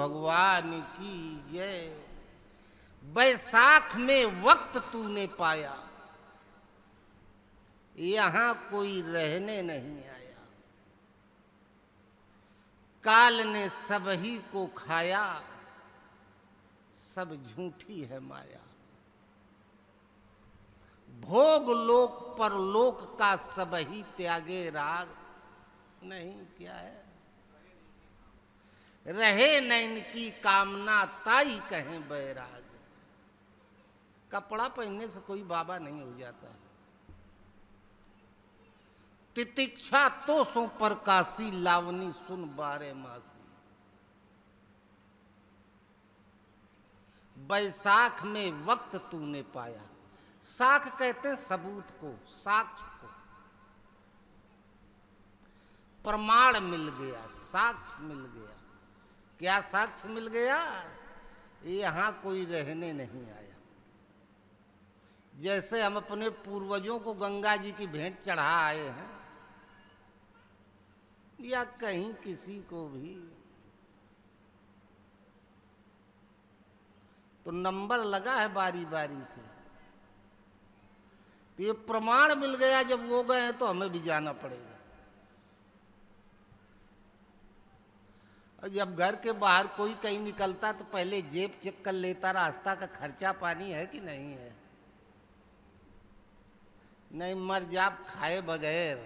भगवान की जय। बैसाख में वक्त तूने पाया, यहां कोई रहने नहीं आया। काल ने सब ही को खाया, सब झूठी है माया। भोग लोक पर लोक का सब ही त्यागे राग, नहीं क्या है रहे न इनकी कामना ताई कहें बैराग। कपड़ा पहनने से कोई बाबा नहीं हो जाता। तितिक्षा तो सो प्रकाशी, लावनी सुन बारे मासी। बैसाख में वक्त तूने पाया। साख कहते हैं सबूत को, साक्ष्य को। प्रमाण मिल गया, साक्ष्य मिल गया। क्या साक्ष्य मिल गया? यहां कोई रहने नहीं आया। जैसे हम अपने पूर्वजों को गंगा जी की भेंट चढ़ा आए हैं, या कहीं किसी को भी, तो नंबर लगा है बारी बारी से। तो ये प्रमाण मिल गया, जब वो गए हैं तो हमें भी जाना पड़ेगा। और जब घर के बाहर कोई कहीं निकलता तो पहले जेब चेक कर लेता, रास्ता का खर्चा पानी है कि नहीं है। नहीं मर जाप खाए बगैर,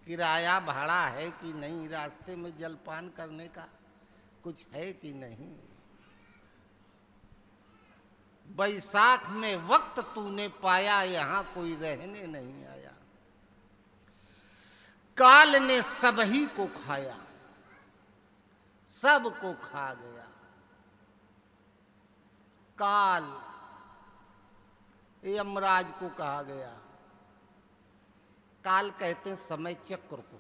किराया भाड़ा है कि नहीं, रास्ते में जलपान करने का कुछ है कि नहीं। बैसाख में वक्त तूने पाया, यहां कोई रहने नहीं आया। काल ने सब ही को खाया, सब को खा गया। काल यमराज को कहा गया। काल कहते हैं समय चक्र को।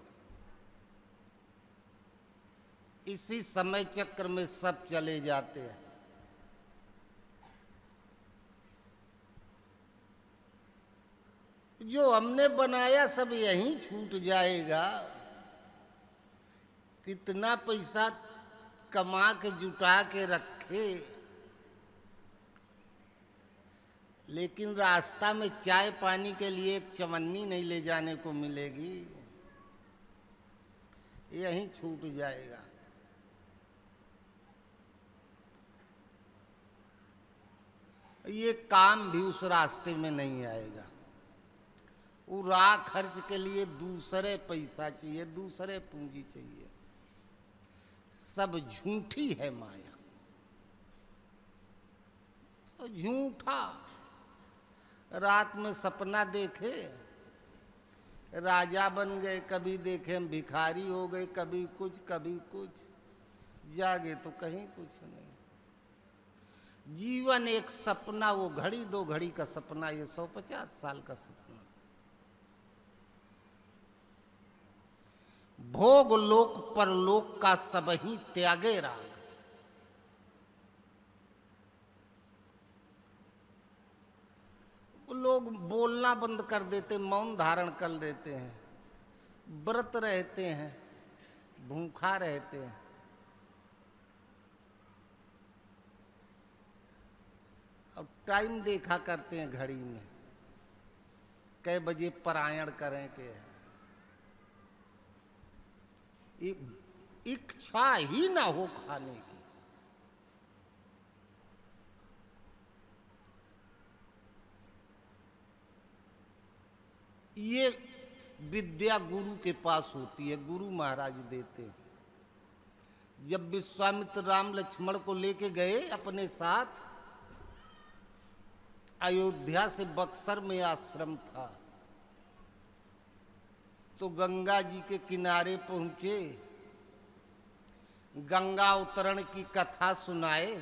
इसी समय चक्र में सब चले जाते हैं। जो हमने बनाया सब यहीं छूट जाएगा। कितना पैसा कमा के जुटा के रखे, लेकिन रास्ता में चाय पानी के लिए एक चवन्नी नहीं ले जाने को मिलेगी, यहीं छूट जाएगा। ये काम भी उस रास्ते में नहीं आएगा। वो राह खर्च के लिए दूसरे पैसा चाहिए, दूसरे पूंजी चाहिए। सब झूठी है माया, तो झूठा। रात में सपना देखे राजा बन गए, कभी देखे हम भिखारी हो गए, कभी कुछ कभी कुछ। जागे तो कहीं कुछ नहीं। जीवन एक सपना, वो घड़ी दो घड़ी का सपना, ये 150 साल का सपना। भोग लोक पर लोक का सब ही त्यागे राग। लोग बोलना बंद कर देते, मौन धारण कर देते हैं, व्रत रहते हैं, भूखा रहते हैं। अब टाइम देखा करते हैं घड़ी में, कै बजे परायण करें के। इच्छा ही ना हो खाने की। ये विद्या गुरु के पास होती है, गुरु महाराज देते हैं। जब विश्वामित्र राम लक्ष्मण को लेके गए अपने साथ, अयोध्या से बक्सर में आश्रम था, तो गंगा जी के किनारे पहुंचे, गंगा उतरण की कथा सुनाए,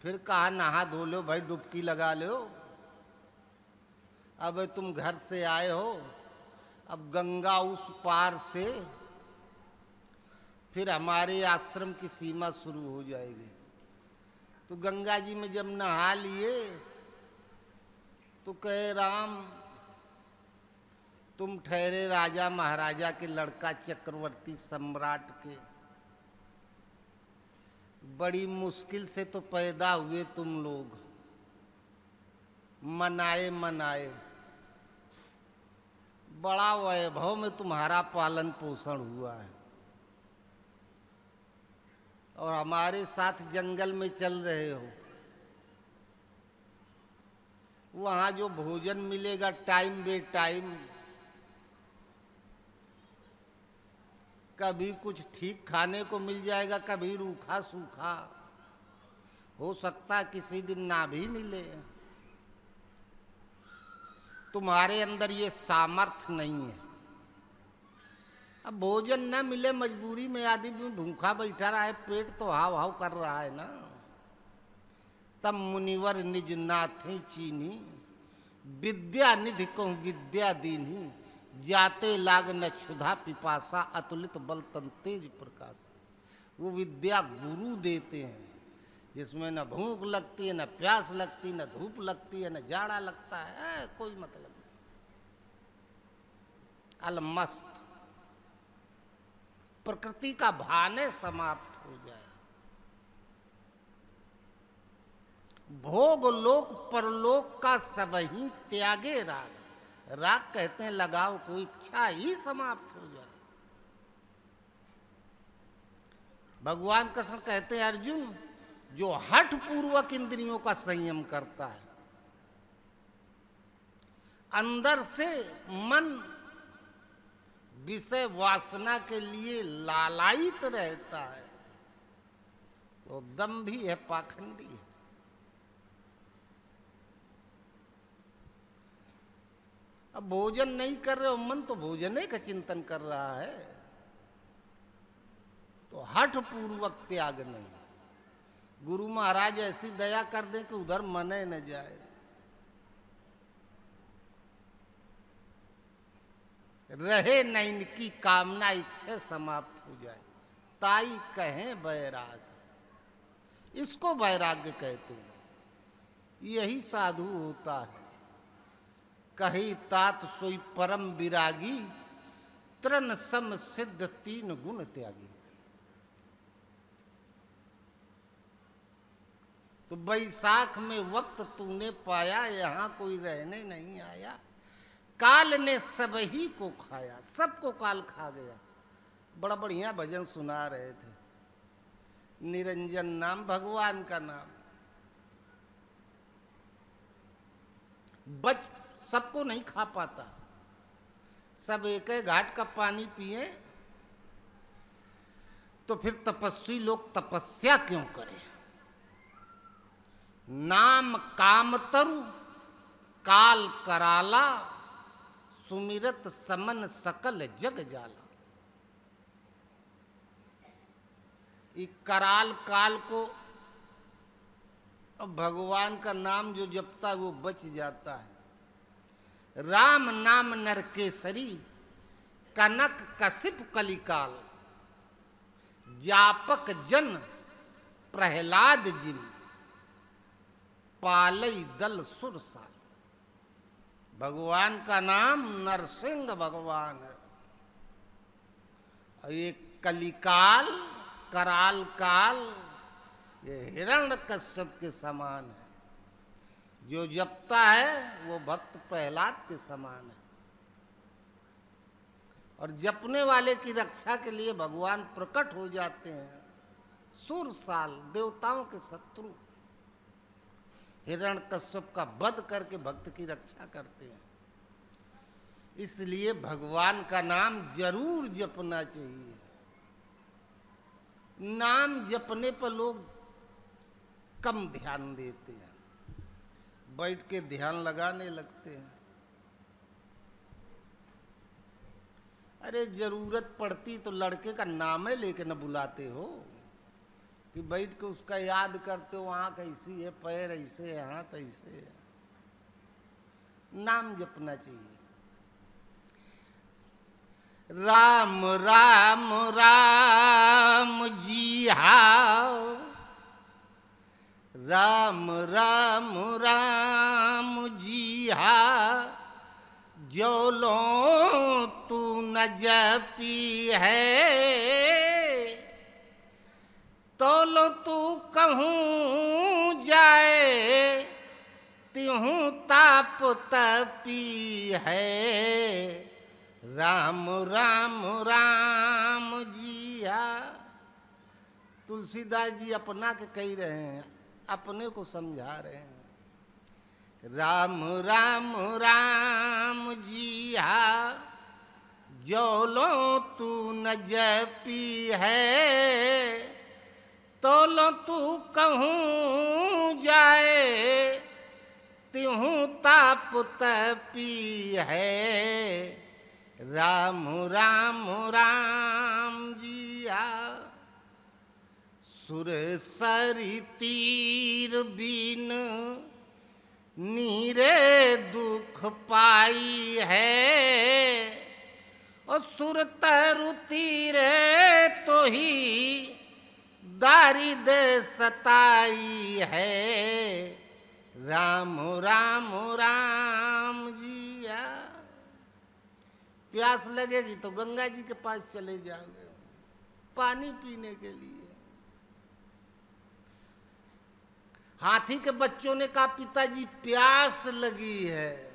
फिर कहा नहा धो लो भाई, डुबकी लगा लो। अब तुम घर से आए हो, अब गंगा उस पार से फिर हमारे आश्रम की सीमा शुरू हो जाएगी। तो गंगा जी में जब नहा लिए तो कहे राम तुम ठहरे राजा महाराजा के लड़का, चक्रवर्ती सम्राट के, बड़ी मुश्किल से तो पैदा हुए तुम लोग, मनाए मनाए। बड़ा वैभव में तुम्हारा पालन पोषण हुआ है, और हमारे साथ जंगल में चल रहे हो। वहाँ जो भोजन मिलेगा टाइम बे टाइम, कभी कुछ ठीक खाने को मिल जाएगा, कभी रूखा सूखा, हो सकता है किसी दिन ना भी मिले। तुम्हारे अंदर ये सामर्थ्य नहीं है। अब भोजन न मिले, मजबूरी में आदमी भूखा बैठा रहा है, पेट तो हाव हाव कर रहा है ना। तब मुनिवर निज नाथी चीनी, विद्या निधि को विद्या दीनी, जाते लाग न क्षुधा पिपासा, अतुलित बल तन तेज प्रकाश। वो विद्या गुरु देते हैं, जिसमें न भूख लगती है, न प्यास लगती, न धूप लगती है, न जाड़ा लगता है, कोई मतलब नहीं। अलमस्त प्रकृति का भाने समाप्त हो जाए। भोग लोक परलोक का सब ही त्यागे राग। राग कहते हैं लगाव को, इच्छा ही समाप्त हो जाए। भगवान कृष्ण कहते हैं अर्जुन, जो हठ पूर्वक इंद्रियों का संयम करता है, अंदर से मन विषय वासना के लिए लालायित रहता है, तो दंभी है, पाखंडी है। अब भोजन नहीं कर रहे हो, मन तो भोजन का चिंतन कर रहा है, तो हठ पूर्वक त्याग नहीं। गुरु महाराज ऐसी दया कर दें कि उधर मने न जाए। रहे न इनकी कामना, इच्छा समाप्त हो जाए, ताई कहें वैराग। इसको वैराग्य कहते हैं। यही साधु होता है। कही तात सोई परम विरागी, तृण सम सिद्ध तीन गुण त्यागी। तो बैसाख में वक्त तूने पाया, यहाँ कोई रहने नहीं आया। काल ने सब ही को खाया, सबको काल खा गया। बड़ा बढ़िया भजन सुना रहे थे। निरंजन नाम भगवान का नाम, बच सबको नहीं खा पाता। सब एक घाट का पानी पिए तो फिर तपस्वी लोग तपस्या क्यों करें। नाम कामतरु काल कराला, सुमिरत समन सकल जग जाला। कराल काल को, भगवान का नाम जो जपता है वो बच जाता है। राम नाम नरकेसरी, कनक कसिप कलिकाल। जापक जन प्रहलाद जिन, पालई दल सुरसाल। भगवान का नाम नरसिंह भगवान है। और ये कलिकाल, कराल काल, ये हिरण्यकश्यप के समान है। जो जपता है वो भक्त प्रहलाद के समान है। और जपने वाले की रक्षा के लिए भगवान प्रकट हो जाते हैं। सुरसाल, देवताओं के शत्रु, हिरण्यकश्यप का वध करके भक्त की रक्षा करते हैं। इसलिए भगवान का नाम जरूर जपना चाहिए। नाम जपने पर लोग कम ध्यान देते हैं, बैठ के ध्यान लगाने लगते हैं। अरे जरूरत पड़ती तो लड़के का नाम ही लेके न बुलाते हो कि बैठ के उसका याद करते हो, आँख ऐसी है, पैर ऐसे है, हाथ ऐसे है। नाम जपना चाहिए। राम राम राम जी हाओ, राम राम राम जी हा। जो लो तू न जपी है, तोलो तू कहूँ जाए तिहूँ ताप तपी है। राम राम राम जिया। तुलसीदास जी अपना के कह रहे हैं, अपने को समझा रहे हैं। राम राम राम जिया जो लो तू न जपी है। तो लो तू कहूँ जाए तिहूँ ताप तपी है। राम राम राम जिया। सुर सरी तीर बीन नीरे दुख पाई है। और सुर तरु तीरे तो ही दारिद सताई है। राम राम राम जिया। प्यास लगेगी तो गंगा जी के पास चले जाओगे पानी पीने के लिए। हाथी के बच्चों ने कहा पिताजी प्यास लगी है।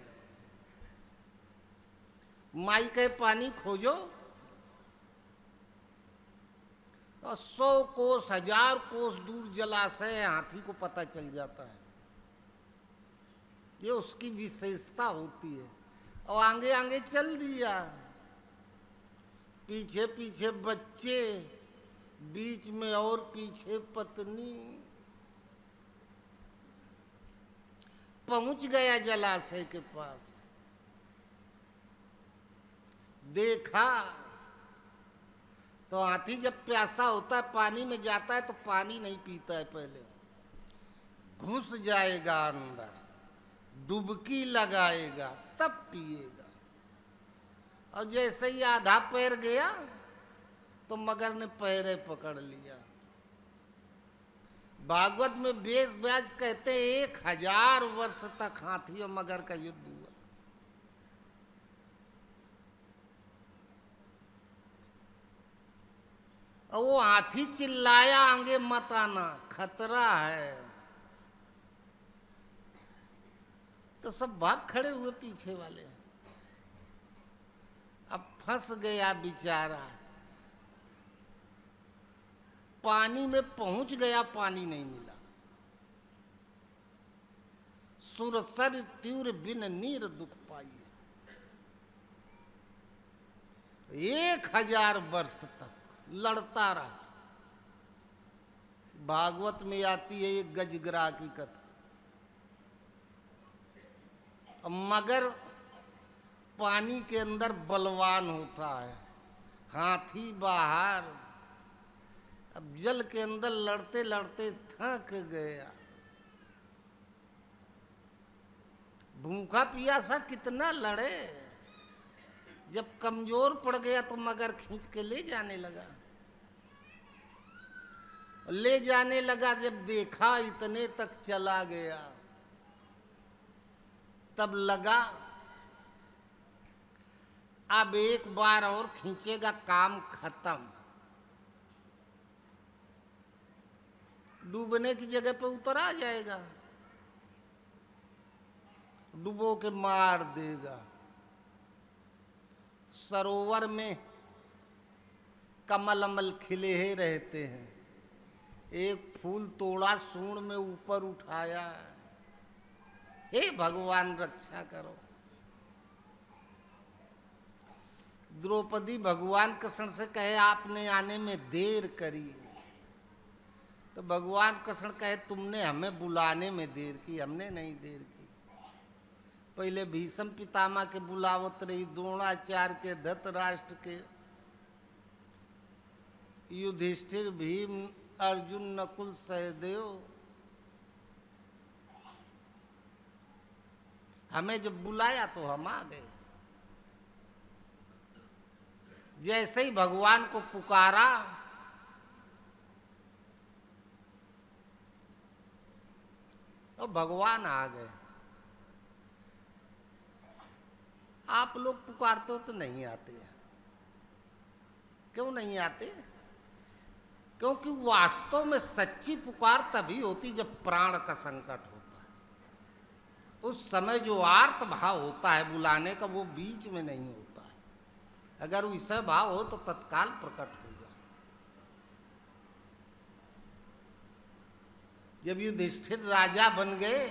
माई कहे पानी खोजो। और 100 कोस 1000 कोस दूर जलाशय है, हाथी को पता चल जाता है। ये उसकी विशेषता होती है। और आगे आगे चल दिया, पीछे पीछे बच्चे, बीच में और पीछे पत्नी। पहुंच गया जलाशय के पास, देखा तो हाथी जब प्यासा होता है पानी में जाता है तो पानी नहीं पीता है, पहले घुस जाएगा अंदर, डुबकी लगाएगा तब पिएगा। और जैसे ही आधा पैर गया तो मगर ने पैरे पकड़ लिया। भागवत में वेद व्यास कहते 1000 वर्ष तक हाथी और मगर का युद्ध हुआ। और वो हाथी चिल्लाया आगे मत आना, खतरा है। तो सब भाग खड़े हुए पीछे वाले। अब फंस गया बेचारा, पानी में पहुंच गया, पानी नहीं मिला। सुरसर तीव्र बिन नीर दुख पाइए। 1000 वर्ष तक लड़ता रहा। भागवत में आती है एक गजगरा की कथा। मगर पानी के अंदर बलवान होता है, हाथी बाहर। अब जल के अंदर लड़ते लड़ते थक गया। भूखा पियासा कितना लड़े, जब कमजोर पड़ गया तो मगर खींच के ले जाने लगा। ले जाने लगा, जब देखा इतने तक चला गया, तब लगा अब एक बार और खींचेगा काम खत्म। डूबने की जगह पे उतर आ जाएगा, डुबो के मार देगा। सरोवर में कमल अमल खिले ही रहते हैं। एक फूल तोड़ा, सूंड में ऊपर उठाया, हे भगवान रक्षा करो। द्रौपदी भगवान कृष्ण से कहे आपने आने में देर करी। तो भगवान कृष्ण कहे तुमने हमें बुलाने में देर की, हमने नहीं देर की। पहले भीष्म पितामह के बुलावत रही, द्रोणाचार्य के, धृतराष्ट्र के, युधिष्ठिर, भीम, अर्जुन, नकुल, सहदेव। हमें जब बुलाया तो हम आ गए। जैसे ही भगवान को पुकारा तो भगवान आ गए। आप लोग पुकारते हो तो नहीं आते, क्यों नहीं आते? क्योंकि वास्तव में सच्ची पुकार तभी होती जब प्राण का संकट होता है। उस समय जो आर्त भाव होता है बुलाने का, वो बीच में नहीं होता है। अगर वैसा भाव हो तो तत्काल प्रकट हो जाए। जब युधिष्ठिर राजा बन गए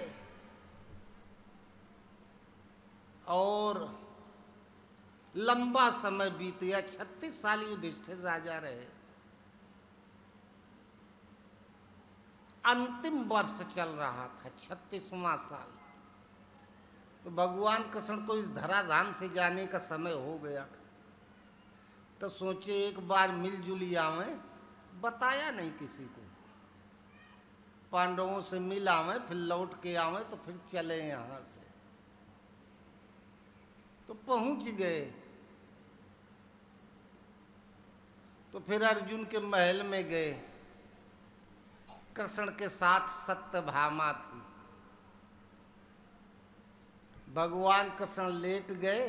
और लंबा समय बीत गया, 36 साल युधिष्ठिर राजा रहे, अंतिम वर्ष चल रहा था, 36वां साल, तो भगवान कृष्ण को इस धराधाम से जाने का समय हो गया था। तो सोचे एक बार मिलजुल आवें, बताया नहीं किसी को, पांडवों से मिल आवें, फिर लौट के आवें, तो फिर चले यहाँ से। तो पहुंच गए। तो फिर अर्जुन के महल में गए। कृष्ण के साथ सत्यभामा थी। भगवान कृष्ण लेट गए,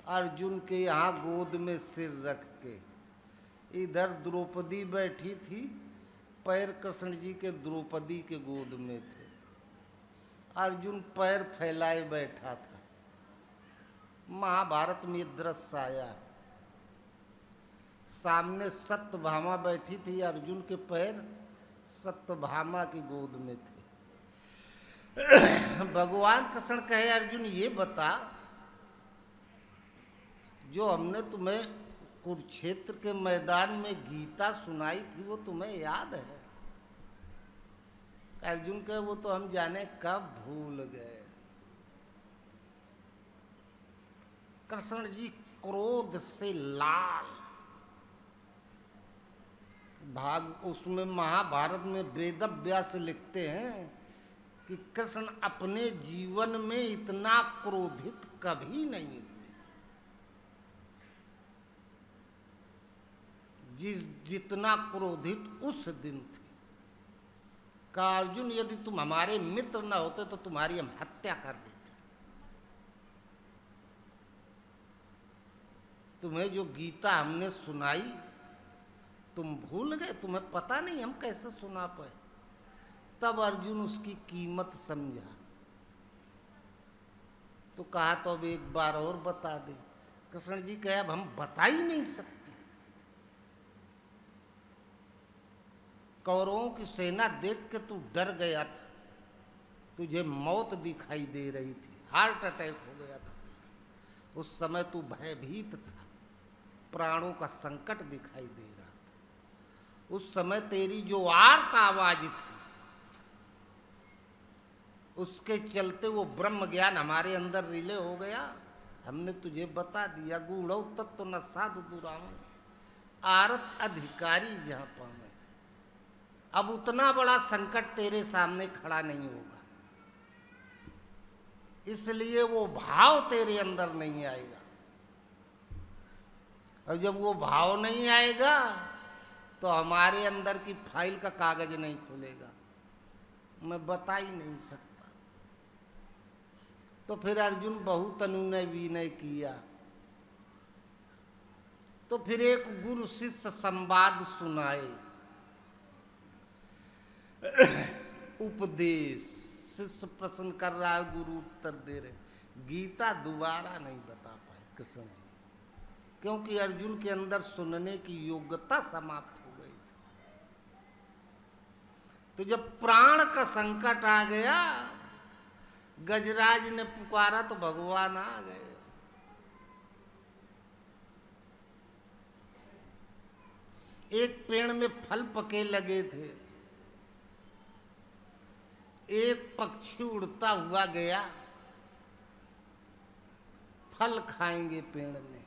अर्जुन के यहाँ गोद में सिर रख के। इधर द्रौपदी बैठी थी, पैर कृष्ण जी के द्रौपदी के गोद में थे। अर्जुन पैर फैलाए बैठा था। महाभारत में ये दृश्य आया है। सामने सत्यभामा बैठी थी, अर्जुन के पैर सत्यभामा की गोद में थे। भगवान कृष्ण कहे, अर्जुन ये बता, जो हमने तुम्हें कुरुक्षेत्र के मैदान में गीता सुनाई थी वो तुम्हें याद है? अर्जुन कहे, वो तो हम जाने कब भूल गए। कृष्ण जी क्रोध से लाल। उसमें महाभारत में वेदव्यास लिखते हैं कि कृष्ण अपने जीवन में इतना क्रोधित कभी नहीं हुए जितना क्रोधित उस दिन थे। कहा, अर्जुन यदि तुम हमारे मित्र न होते तो तुम्हारी हम हत्या कर देते। तुम्हें जो गीता हमने सुनाई तुम भूल गए, तुम्हें पता नहीं हम कैसे सुना पाए। तब अर्जुन उसकी कीमत समझा। तो कहा, तो अब एक बार और बता दे। कृष्ण जी कहे, अब हम बता ही नहीं सकते। कौरवों की सेना देख के तू डर गया था, तुझे मौत दिखाई दे रही थी, हार्ट अटैक हो गया था तेरा। उस समय तू भयभीत था, प्राणों का संकट दिखाई दे रहा था। उस समय तेरी जो आर्त आवाज थी, उसके चलते वो ब्रह्म ज्ञान हमारे अंदर रिले हो गया। हमने तुझे बता दिया, गूढ़ तत्व न साधु दुराव, आरत अधिकारी जहां पावे। अब उतना बड़ा संकट तेरे सामने खड़ा नहीं होगा, इसलिए वो भाव तेरे अंदर नहीं आएगा। और जब वो भाव नहीं आएगा तो हमारे अंदर की फाइल का कागज नहीं खुलेगा। मैं बता ही नहीं सकता। तो फिर अर्जुन बहुत अनुनय विनय किया। तो फिर एक गुरु शिष्य संवाद सुनाए, उपदेश। शिष्य प्रश्न कर रहा है, गुरु उत्तर दे रहे। गीता दोबारा नहीं बता पाए कृष्ण जी, क्योंकि अर्जुन के अंदर सुनने की योग्यता समाप्त हो गई थी। तो जब प्राण का संकट आ गया, गजराज ने पुकारा तो भगवान आ गए। एक पेड़ में फल पके लगे थे, एक पक्षी उड़ता हुआ गया, फल खाएंगे पेड़ में,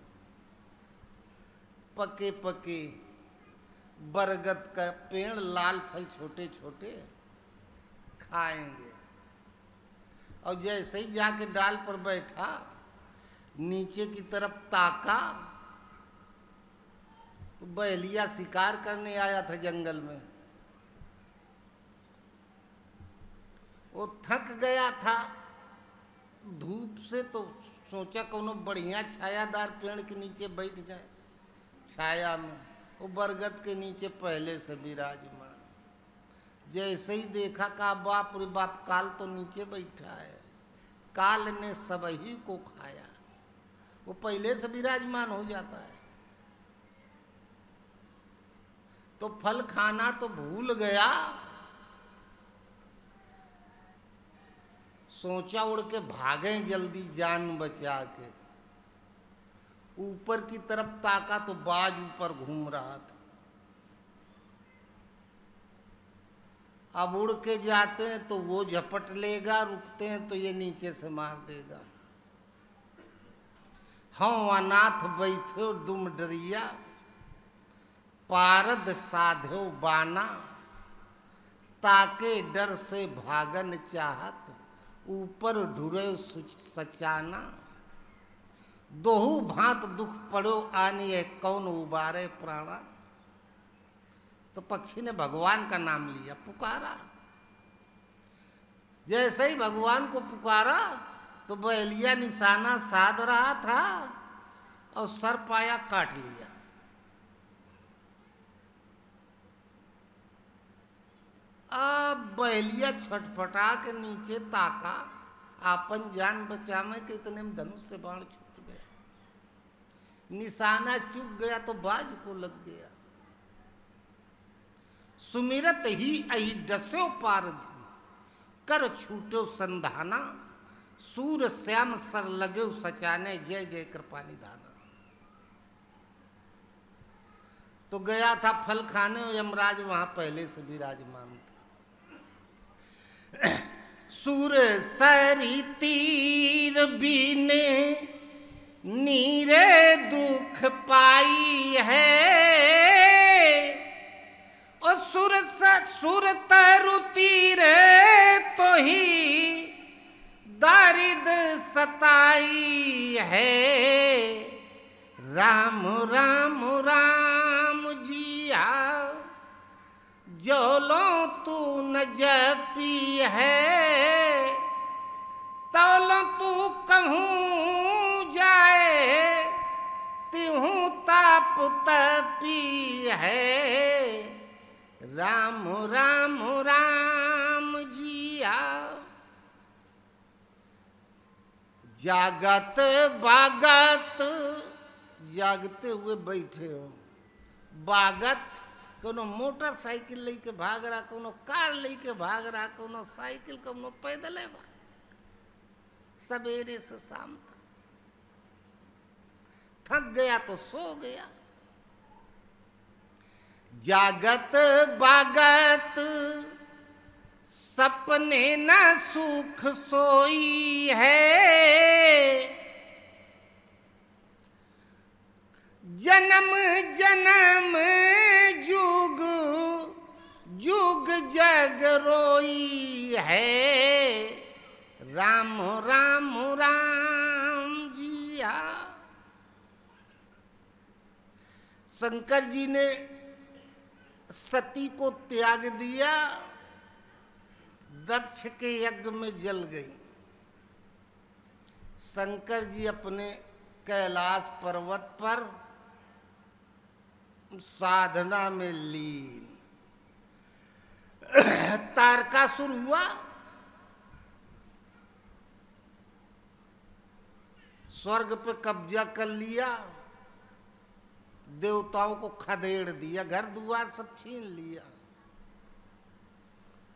पके पके बरगद का पेड़, लाल फल छोटे छोटे, खाएंगे। और जैसे ही जाके डाल पर बैठा, नीचे की तरफ ताका तो बहेलिया शिकार करने आया था जंगल में। वो थक गया था धूप से, तो सोचा कोनो बढ़िया छायादार पेड़ के नीचे बैठ जाए, छाया में। वो बरगद के नीचे पहले से विराजमान। जैसे ही देखा, कहा बाप रे बाप, काल तो नीचे बैठा है, काल ने सबही को खाया। वो पहले से विराजमान हो जाता है। तो फल खाना तो भूल गया, सोचा उड़ के भागें जल्दी जान बचा के। ऊपर की तरफ ताका तो बाज ऊपर घूम रहा था। अब उड़ के जाते हैं तो वो झपट लेगा, रुकते हैं तो ये नीचे से मार देगा। हाँ अनाथ बैठो दुम डरिया, पारद साध्यो बाना, ताके डर से भागन चाहत, ऊपर ढुरे सचाना। दोहू भांत दुख पड़ो आनी है, कौन उबारे प्राणा। तो पक्षी ने भगवान का नाम लिया, पुकारा। जैसे ही भगवान को पुकारा तो बहेलिया निशाना साध रहा था और सर पाया काट लिया। अब बहेलिया छटपटा के नीचे ताका, आपन जान बचा में कि इतने में धनुष से बाण छूट गया। निशाना चूक गया तो बाज को लग गया। सुमिरत ही अहि डस्यो पारधी, कर छूटो संधाना, सूर श्याम सर लगे सचाने, जय जय कृपा निधाना। तो गया था फल खाने, यमराज वहां पहले से विराजमान था। सूर सरी तीर बीने, नीरे दुख पाई है, और सुर तरु तीरे तो ही दारिद सताई है। राम राम राम जिया, जोलो तू न जपी है, तौलो तू कहूँ जाए, तिहूँ ताप तपी है। राम राम राम जिया। जागत बागत, जागते हुए बैठे हो, बागत कोनो मोटरसाइकिल लेके भाग रहा, कोनो कार लेके भाग रहा, कोनो साइकिल, कोनो पैदल है, सवेरे से शाम तक। थक गया तो सो गया। जागत बागत सपने न सुख सोई है, जन्म जन्म जुग जुग जग रोई है। राम राम राम जिया। शंकर जी ने सती को त्याग दिया, दक्ष के यज्ञ में जल गई। शंकर जी अपने कैलाश पर्वत पर साधना में लीन। तारकासुर हुआ, स्वर्ग पे कब्जा कर लिया, देवताओं को खदेड़ दिया, घर द्वार सब छीन लिया।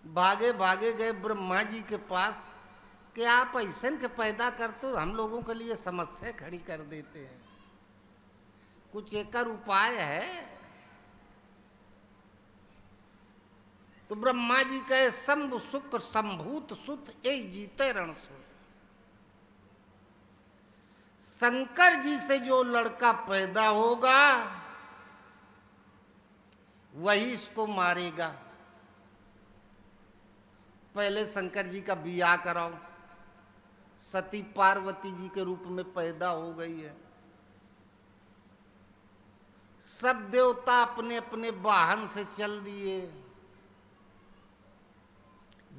भागे भागे गए ब्रह्मा जी के पास कि आप ऐसे के पैदा करते हो, हम लोगों के लिए समस्या खड़ी कर देते हैं, कुछ एक उपाय है। तो ब्रह्मा जी कहे शंभु शुक्र संभूत सुत ए जीते रण सो। शंकर जी से जो लड़का पैदा होगा वही इसको मारेगा। पहले शंकर जी का बियाह कराओ। सती पार्वती जी के रूप में पैदा हो गई है। सब देवता अपने अपने वाहन से चल दिए।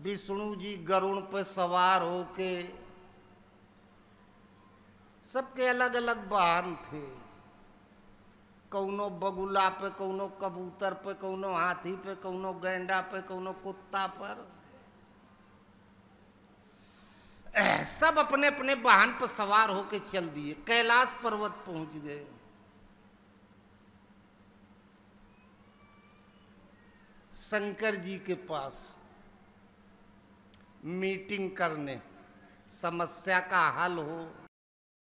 विष्णु जी गरुड़ पे सवार होके, सबके अलग अलग वाहन थे। कौनो बगुला पे, कौनो कबूतर पे, कौनो हाथी पे, कौनो गैंडा पे, कौनो कुत्ता पर, सब अपने अपने वाहन पर सवार होके चल दिए, कैलाश पर्वत पहुंच गए। शंकर जी के पास मीटिंग करने, समस्या का हल हो,